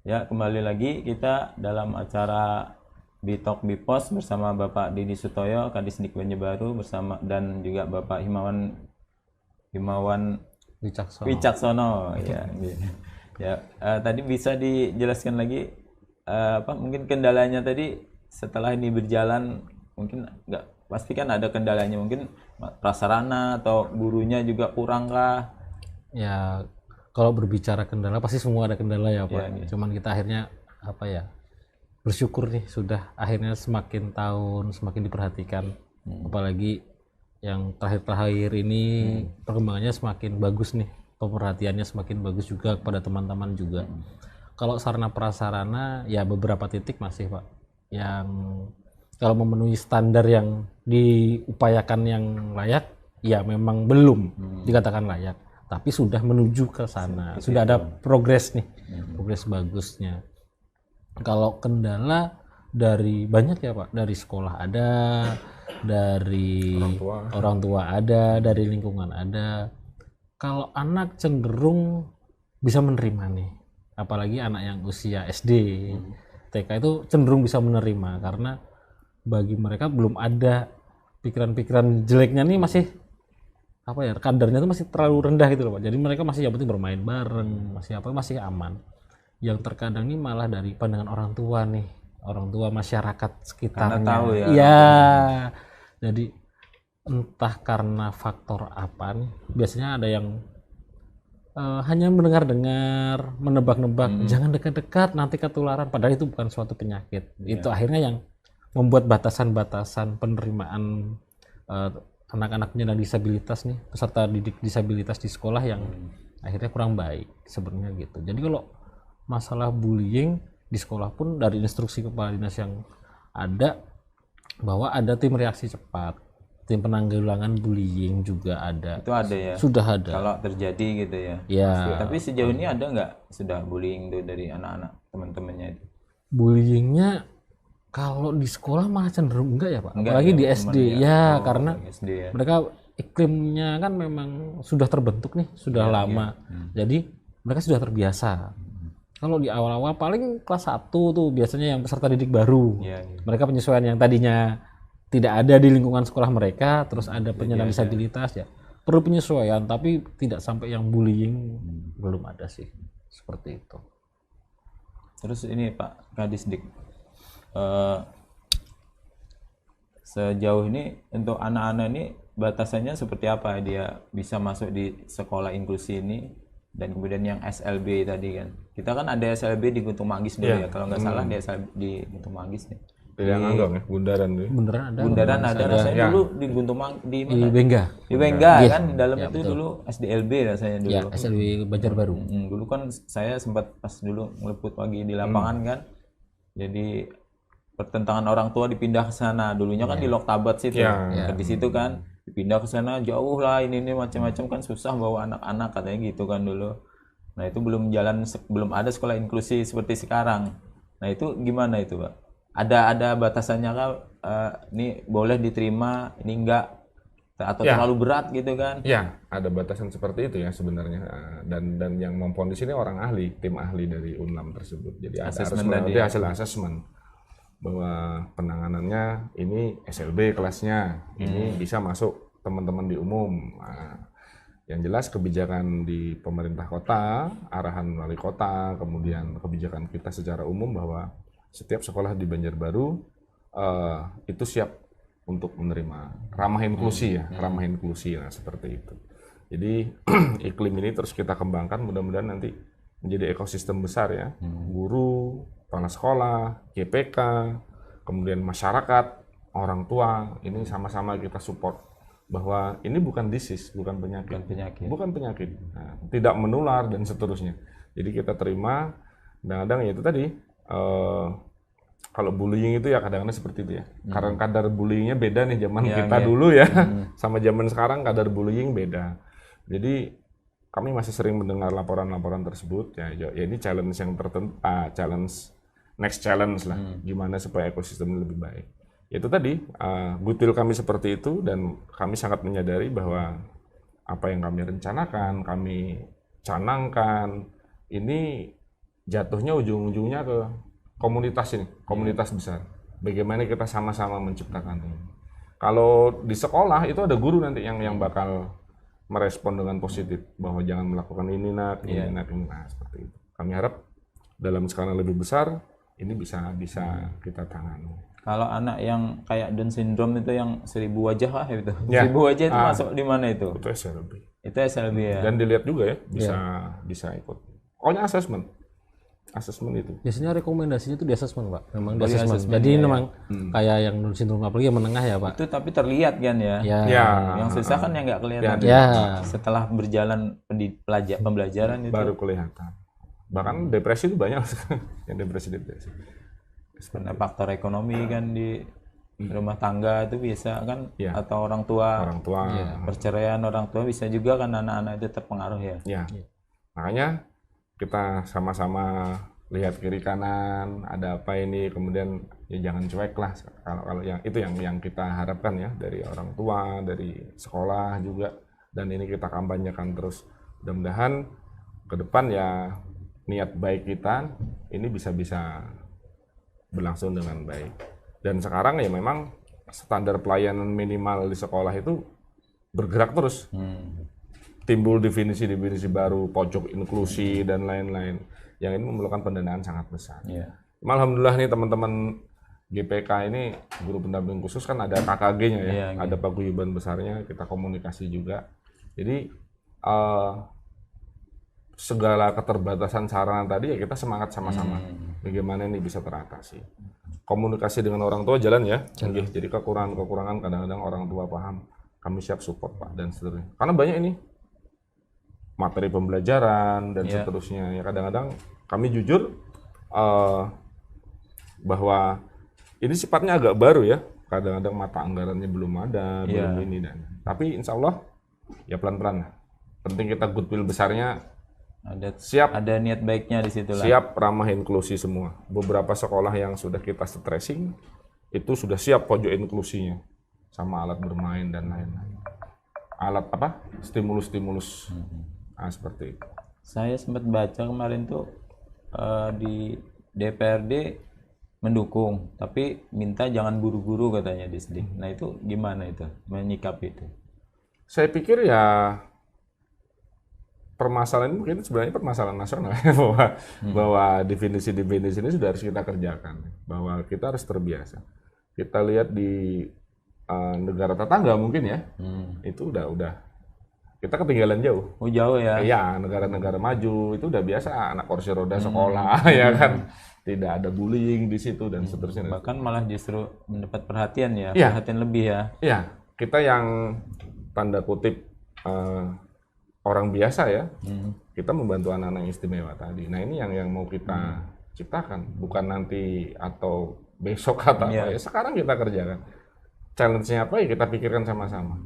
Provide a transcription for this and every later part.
Ya, kembali lagi kita dalam acara Bitalk Bipos bersama Bapak Didi Sutoyo, Kadisdik Banjarbaru bersama dan juga Bapak Himawan Himawan Wicaksono. Wicaksono ya. Ya, tadi bisa dijelaskan lagi mungkin kendalanya tadi setelah ini berjalan mungkin nggak pasti kan ada kendalanya mungkin prasarana atau gurunya juga kurang kah? Ya, kalau berbicara kendala pasti semua ada kendala ya Pak. Ya, Cuman kita akhirnya bersyukur nih sudah akhirnya semakin tahun semakin diperhatikan. Apalagi yang terakhir-terakhir ini perkembangannya semakin bagus nih. Pemerhatiannya semakin bagus juga kepada teman-teman juga. Kalau sarana prasarana ya beberapa titik masih Pak. Yang kalau memenuhi standar yang diupayakan yang layak ya memang belum dikatakan layak. Tapi sudah menuju ke sana, sudah ada progres nih, progres bagusnya. Kalau kendala dari banyak ya Pak, dari sekolah ada, dari orang tua ada, dari lingkungan ada. Kalau anak cenderung bisa menerima nih, apalagi anak yang usia SD, TK itu cenderung bisa menerima karena bagi mereka belum ada pikiran-pikiran jeleknya nih masih kadarnya itu masih terlalu rendah gitu loh Pak. Jadi mereka masih yang penting bermain bareng, masih aman. Yang terkadang ini malah dari pandangan orang tua nih, orang tua masyarakat sekitarnya. Karena tahu ya. Iya. Jadi entah karena faktor apa nih, biasanya ada yang hanya mendengar-dengar, menebak-nebak, jangan dekat-dekat nanti ketularan, padahal itu bukan suatu penyakit. Itu akhirnya yang membuat batasan-batasan penerimaan anak-anak penyandang disabilitas nih, peserta didik disabilitas di sekolah yang akhirnya kurang baik sebenarnya gitu. Jadi kalau masalah bullying di sekolah pun dari instruksi kepala dinas yang ada bahwa ada tim reaksi cepat, tim penanggulangan bullying juga ada. Itu ada ya. Sudah ada. Kalau terjadi gitu ya. Ya. Tapi sejauh ini ada nggak sudah bullying tuh dari anak-anak teman-temannya itu? Bullyingnya kalau di sekolah malah cenderung enggak ya Pak, Enggak apalagi ya, di teman SD ya. ya, Oh, karena SD ya. mereka iklimnya kan memang sudah terbentuk nih, sudah lama, jadi mereka sudah terbiasa. Kalau di awal-awal paling kelas 1 tuh biasanya yang peserta didik baru, mereka penyesuaian yang tadinya tidak ada di lingkungan sekolah mereka, terus ada penyandang disabilitas ya, perlu penyesuaian, tapi tidak sampai yang bullying, belum ada sih, seperti itu. Terus ini Pak Kadisdik, sejauh ini untuk anak-anak ini batasannya seperti apa dia bisa masuk di sekolah inklusi ini, dan kemudian yang SLB tadi kan, kita kan ada SLB di Guntung Manggis dulu ya, kalau nggak salah di SLB di Guntung Manggis nih. Yang Anggong ya, Bundaran tuh. Bundaran ada Rasanya dulu di Guntung di mana? Bengga. Di Bengga kan, di dalam itu dulu SDLB rasanya dulu. Ya, SLB Banjarbaru. Dulu kan saya sempat pas dulu ngeliput lagi di lapangan kan, jadi pertentangan orang tua dipindah ke sana. Dulunya kan di Loktabat situ, di situ kan dipindah ke sana jauh lah, ini macam-macam kan, susah bawa anak-anak katanya gitu kan dulu. Nah itu belum ada sekolah inklusi seperti sekarang. Nah itu gimana itu Pak? Ada batasannya kan, ini boleh diterima, ini enggak, atau terlalu berat gitu kan? Ya, ada batasan seperti itu ya sebenarnya, dan yang memvonis ini orang ahli, tim ahli dari UNLAM tersebut. Jadi harus melewati hasil asesmen bahwa penanganannya ini SLB kelasnya, ini bisa masuk teman-teman di umum. Nah, yang jelas kebijakan di pemerintah kota, arahan wali kota, kemudian kebijakan kita secara umum bahwa setiap sekolah di Banjarbaru itu siap untuk menerima ramah inklusi ramah inklusi, nah seperti itu. Jadi iklim ini terus kita kembangkan, mudah-mudahan nanti menjadi ekosistem besar ya, guru, kepala sekolah, GPK, kemudian masyarakat, orang tua, ini sama-sama kita support bahwa ini bukan disease, bukan penyakit, nah, tidak menular dan seterusnya. Jadi kita terima, kadang-kadang ya itu tadi. Kalau bullying itu ya kadang-kadang seperti itu ya. Karena kadar bullyingnya beda nih zaman kita dulu ya, sama zaman sekarang kadar bullying beda. Jadi kami masih sering mendengar laporan-laporan tersebut ya ini challenge yang tertentu, next challenge lah, gimana supaya ekosistem ini lebih baik. Itu tadi goodwill kami seperti itu, dan kami sangat menyadari bahwa apa yang kami rencanakan, kami canangkan ini jatuhnya ujung-ujungnya ke komunitas ini, komunitas besar. Bagaimana kita sama-sama menciptakan ini. Kalau di sekolah itu ada guru nanti yang bakal merespon dengan positif bahwa jangan melakukan ini nak, ini nak, ini nah, seperti itu. Kami harap dalam skala lebih besar ini bisa kita tangani. Kalau anak yang kayak Down syndrome itu yang 1000 wajah lah itu. 1000 wajah itu masuk di mana itu? Itu SLB. Itu SLB ya. Dan dilihat juga ya, bisa ikut. Pokoknya asesmen itu. Biasanya rekomendasinya itu di asesmen, Pak. Memang di asesmen. Jadi memang kayak yang Down syndrome apalagi yang menengah ya, Pak. Itu tapi terlihat kan ya. Yang susah kan yang nggak kelihatan. Setelah berjalan pembelajaran itu baru kelihatan. Bahkan depresi itu banyak yang depresi. Karena faktor ekonomi kan di rumah tangga itu bisa kan, atau orang tua perceraian orang tua bisa juga kan anak-anak itu terpengaruh ya. Makanya kita sama-sama lihat kiri kanan ada apa ini, kemudian ya jangan cuek lah kalau yang itu yang kita harapkan ya dari orang tua, dari sekolah juga, dan ini kita kampanyekan terus. Mudah-mudahan ke depan ya niat baik kita ini bisa berlangsung dengan baik. Dan sekarang ya memang standar pelayanan minimal di sekolah itu bergerak terus. Timbul definisi-definisi baru, pojok inklusi dan lain-lain. Yang ini memerlukan pendanaan sangat besar. Alhamdulillah nih teman-teman GPK ini guru pendamping khusus kan ada KKG-nya ya, ada paguyuban besarnya, kita komunikasi juga. Jadi segala keterbatasan sarana tadi ya kita semangat sama-sama. Bagaimana ini bisa teratasi. Komunikasi dengan orang tua jalan ya. Jadi kekurangan kadang-kadang orang tua paham. Kami siap support Pak dan seterusnya. Karena banyak ini materi pembelajaran dan seterusnya. Ya kadang-kadang kami jujur bahwa ini sifatnya agak baru ya. Kadang-kadang mata anggarannya belum ada, belum ini dan. Tapi insya Allah ya pelan-pelan. Penting kita goodwill besarnya. Ada niat baiknya di situ lah. Siap ramah inklusi semua. Beberapa sekolah yang sudah kita stressing itu sudah siap pojok inklusinya sama alat bermain dan lain-lain. Alat apa? Stimulus. Nah, seperti itu. Saya sempat baca kemarin tuh di DPRD mendukung, tapi minta jangan buru-buru katanya di Sedik. Nah itu gimana itu menyikapi itu? Saya pikir ya permasalahan ini mungkin sebenarnya permasalahan nasional bahwa definisi-definisi ini sudah harus kita kerjakan, bahwa kita harus terbiasa. Kita lihat di negara tetangga mungkin ya, itu udah kita ketinggalan jauh. Oh jauh ya? Iya, negara-negara maju itu udah biasa anak kursi roda sekolah ya kan, tidak ada bullying di situ dan seterusnya. Bahkan malah justru mendapat perhatian ya, perhatian lebih ya. Iya, kita yang tanda kutip orang biasa ya, kita membantu anak-anak yang istimewa tadi. Nah ini yang mau kita ciptakan, bukan nanti atau besok atau apa ya. Sekarang kita kerjakan. Challenge-nya apa ya kita pikirkan sama-sama.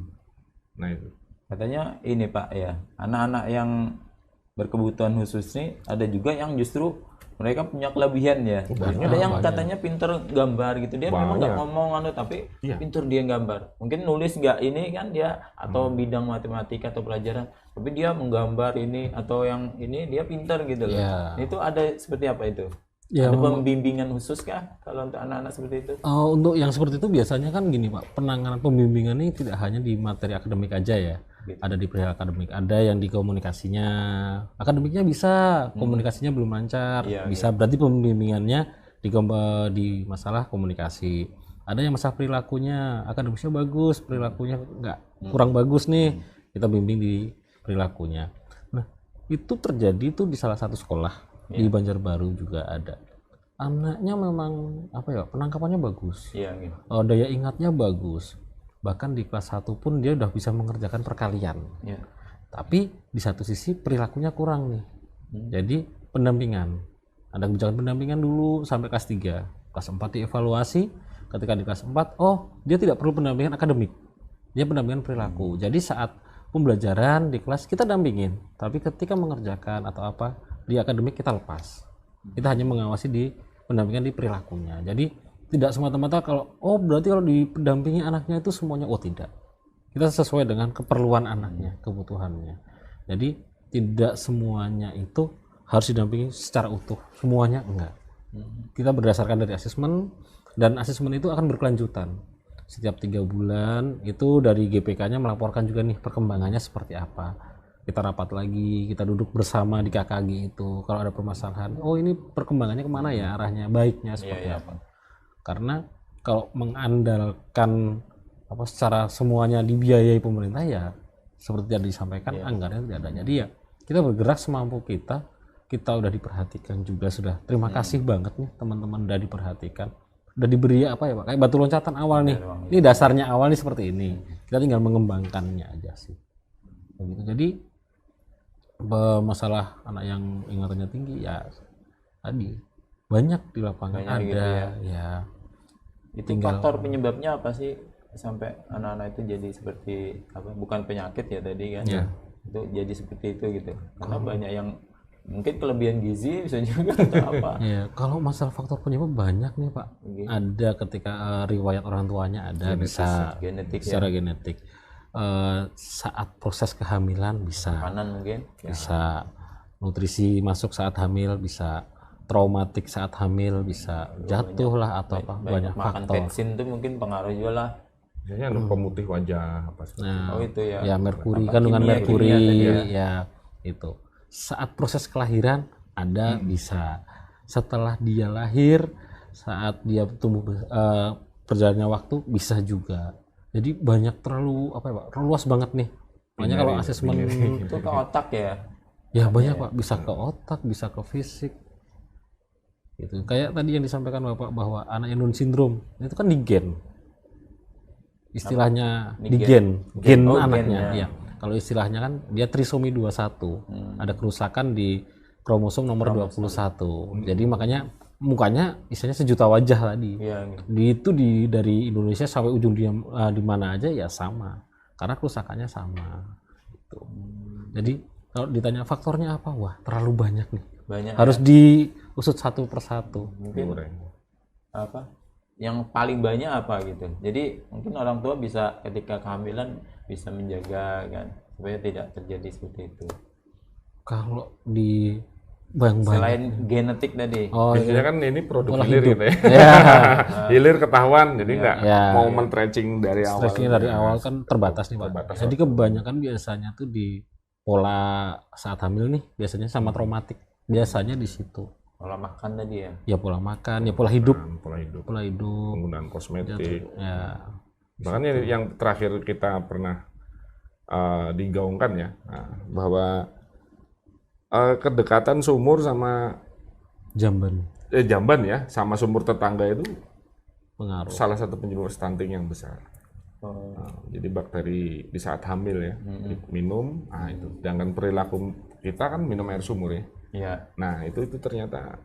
Nah itu. Katanya ini Pak ya, anak-anak yang berkebutuhan khusus nih ada juga yang justru mereka punya kelebihan ya. Ada yang katanya pinter gambar gitu, dia memang nggak ngomong tapi pinter dia gambar. Mungkin nulis nggak ini kan dia atau bidang matematika atau pelajaran, tapi dia menggambar ini atau yang ini dia pinter gitu loh. Itu ada seperti apa itu? Ada pembimbingan khusus kah kalau untuk anak-anak seperti itu? Untuk yang seperti itu biasanya kan gini Pak, penanganan pembimbingan ini tidak hanya di materi akademik aja ya. Ada di perihal akademik, ada yang di komunikasinya. Akademiknya bisa, komunikasinya belum lancar, bisa berarti pembimbingannya di masalah komunikasi. Ada yang masalah perilakunya, akademisnya bagus, perilakunya kurang bagus nih, kita bimbing di perilakunya. Nah, itu terjadi tuh di salah satu sekolah di Banjarbaru juga ada. Anaknya memang penangkapannya bagus, daya ingatnya bagus. Bahkan di kelas 1 pun dia udah bisa mengerjakan perkalian. Tapi di satu sisi perilakunya kurang nih. Jadi pendampingan. Ada kebijakan pendampingan dulu sampai kelas 3. Kelas 4 dievaluasi, ketika di kelas 4, dia tidak perlu pendampingan akademik. Dia pendampingan perilaku. Jadi saat pembelajaran di kelas kita dampingin, tapi ketika mengerjakan atau apa di akademik kita lepas. Kita hanya mengawasi di pendampingan di perilakunya. Jadi tidak semata-mata berarti kalau didampingi anaknya itu semuanya tidak. Kita sesuai dengan keperluan anaknya, kebutuhannya. Jadi tidak semuanya itu harus didampingi secara utuh, semuanya enggak. Kita berdasarkan dari asesmen, dan asesmen itu akan berkelanjutan. Setiap 3 bulan itu dari GPK-nya melaporkan juga nih perkembangannya seperti apa. Kita rapat lagi, kita duduk bersama di KKG itu. Kalau ada permasalahan, oh ini perkembangannya kemana ya arahnya, baiknya seperti apa. Karena kalau mengandalkan secara semuanya dibiayai pemerintah ya seperti yang disampaikan anggarannya tidak ada. Jadi ya kita bergerak semampu kita udah diperhatikan juga, sudah terima kasih banget nih teman-teman udah diperhatikan, udah diberi Pak, kayak batu loncatan awal nih. Ini dasarnya awal nih seperti ini, kita tinggal mengembangkannya aja sih begitu. Jadi masalah anak yang ingatannya tinggi ya tadi banyak di lapangan ada gitu ya. Itu faktor penyebabnya apa sih sampai anak-anak itu jadi seperti bukan penyakit ya tadi kan itu jadi seperti itu gitu, karena banyak yang mungkin kelebihan gizi bisa juga atau apa. Kalau masalah faktor penyebab banyak nih Pak. Ada ketika riwayat orang tuanya ada, bisa genetik secara genetik. Saat proses kehamilan bisa, makanan mungkin bisa, nutrisi masuk saat hamil bisa, traumatik saat hamil bisa, jatuh lah atau banyak makan faktor. vaksin itu mungkin pengaruh juga lah. Biasanya pemutih wajah apa sih? Itu ya. Ya merkuri, kandungan merkuri ya itu. Saat proses kelahiran ada bisa, setelah dia lahir, saat dia tumbuh perjalannya waktu bisa juga. Jadi banyak terlalu luas banget nih. Makanya kalau asesmen itu ke otak ya. Ya banyak Pak, bisa ke otak, bisa ke fisik. Gitu. Kayak tadi yang disampaikan Bapak bahwa anak yang Down syndrome itu kan di gen. Istilahnya di gen anaknya ya. Kalau istilahnya kan dia trisomi 21. Ada kerusakan di kromosom nomor 21. Jadi makanya mukanya istilahnya sejuta wajah tadi. Gitu dari Indonesia sampai ujung di mana aja ya sama. Karena kerusakannya sama. Gitu. Jadi kalau ditanya faktornya apa? Wah, terlalu banyak nih. Harus diusut satu persatu. Mungkin yang paling banyak apa gitu. Jadi mungkin orang tua bisa ketika kehamilan bisa menjaga kan supaya tidak terjadi seperti itu. Kalau di selain genetik tadi. Biasanya kan ini produk hilir gitu ya. Hilir ketahuan, jadi nggak mau men-stretching dari awal. Stretching dari awal kan terbatas nih Pak. Jadi kebanyakan biasanya tuh di pola saat hamil nih biasanya sama traumatik. Biasanya di situ. Pola makan tadi ya? Ya pola makan, ya pola hidup. Pola hidup. Penggunaan kosmetik. Bahkan yang terakhir kita pernah digaungkan ya, bahwa kedekatan sumur sama jamban ya, sama sumur tetangga itu pengaruh. Salah satu penyebab stunting yang besar. Jadi bakteri di saat hamil ya, minum, itu. Sedangkan perilaku kita kan minum air sumur ya. Nah itu ternyata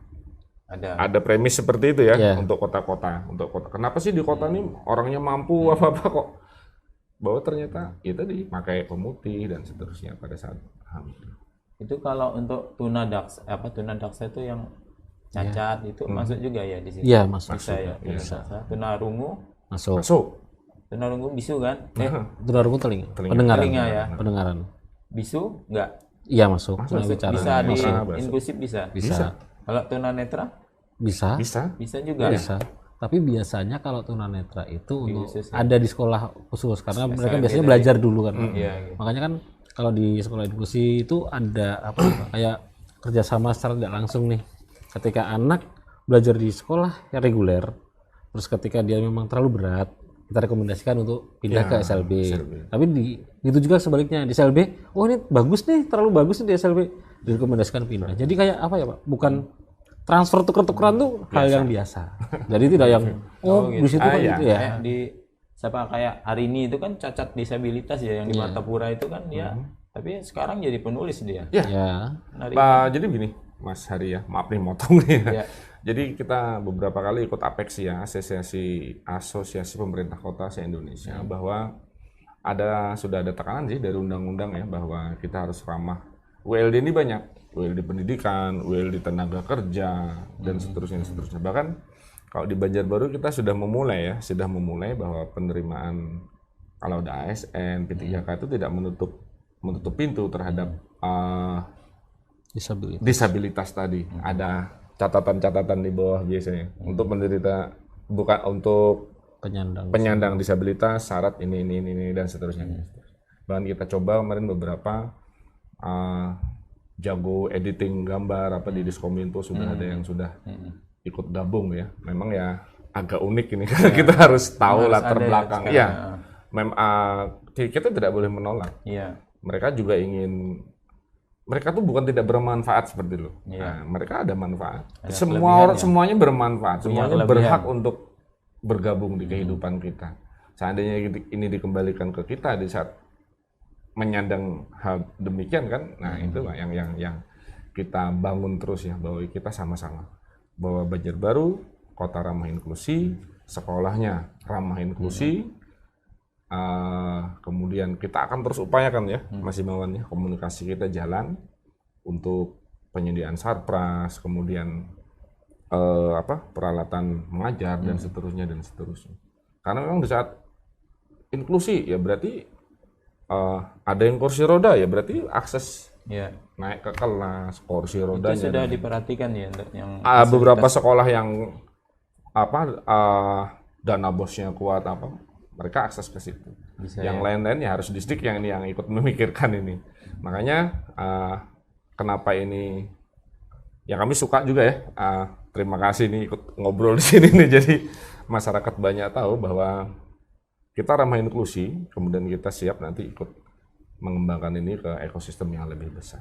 ada premis seperti itu ya untuk kota-kota. Kenapa sih di kota ini orangnya mampu apa-apa kok? Bahwa ternyata itu dipakai pemutih dan seterusnya pada saat hamil. Itu kalau untuk tuna daksa itu yang cacat itu masuk juga ya di sini? Iya masuk. Bisa. Tuna rungu masuk. Tuna rungu bisu kan? Tuna rungu telinga. Pendengaran. Bisu enggak? Iya masuk. Bisa di inklusif bisa. Kalau tunanetra? Bisa juga. Bisa. Tapi biasanya kalau tunanetra itu ada di sekolah khusus karena mereka biasanya belajar dulu kan. Makanya kan kalau di sekolah inklusi itu ada kayak kerjasama secara tidak langsung nih. Ketika anak belajar di sekolah yang reguler, terus ketika dia memang terlalu berat, kita rekomendasikan untuk pindah ke SLB. Tapi itu juga sebaliknya di SLB, ini bagus nih, terlalu bagus nih di SLB, direkomendasikan pindah. Jadi kayak apa ya Pak? Bukan transfer tuker-tukeran tuh hal yang biasa. Jadi tidak yang gitu. di situ kan gitu ya. Kayak Arini itu kan cacat disabilitas ya yang di Martapura itu kan dia. Tapi sekarang jadi penulis dia. Jadi begini Mas Hari ya, maaf nih motong nih. Jadi kita beberapa kali ikut APEX ya, Asosiasi Pemerintah Kota se-Indonesia, bahwa sudah ada tekanan sih dari undang-undang ya bahwa kita harus ramah. WLD ini banyak, WLD pendidikan, WLD tenaga kerja dan seterusnya. Bahkan kalau di Banjarbaru kita sudah memulai bahwa penerimaan kalau ada ASN, P3K itu tidak menutup pintu terhadap disabilitas tadi. Ada catatan-catatan di bawah biasanya untuk menderita, bukan untuk penyandang disabilitas, syarat ini dan seterusnya. Bahkan kita coba kemarin beberapa jago editing gambar apa di Diskominfo sudah ada yang sudah ikut gabung ya. Memang ya agak unik ini karena kita harus tahu latar belakang. Iya. Kita tidak boleh menolak. Iya. Mereka juga ingin, mereka tuh bukan tidak bermanfaat seperti itu. Iya. Nah, mereka ada manfaat. Ada semuanya bermanfaat. Semuanya kelebihan. berhak untuk bergabung di kehidupan kita. Seandainya ini dikembalikan ke kita di saat menyandang hal demikian kan, nah itu lah yang kita bangun terus ya, bahwa kita sama-sama bahwa Banjarbaru kota ramah inklusi, sekolahnya ramah inklusi. Kemudian kita akan terus upayakan ya, Mas Himawan ya, komunikasi kita jalan untuk penyediaan sarpras, kemudian peralatan mengajar dan seterusnya. Karena memang di saat inklusi ya berarti ada yang kursi roda ya berarti akses naik ke kelas, kursi rodanya. Itu sudah diperhatikan ya yang beberapa sekolah yang dana bosnya kuat mereka akses ke situ. Yang lain-lain ya harus distrik yang ikut memikirkan ini. Makanya kenapa ini ya kami suka juga ya. Terima kasih nih ikut ngobrol di sini nih, jadi masyarakat banyak tahu bahwa kita ramah inklusi, kemudian kita siap nanti ikut mengembangkan ini ke ekosistem yang lebih besar.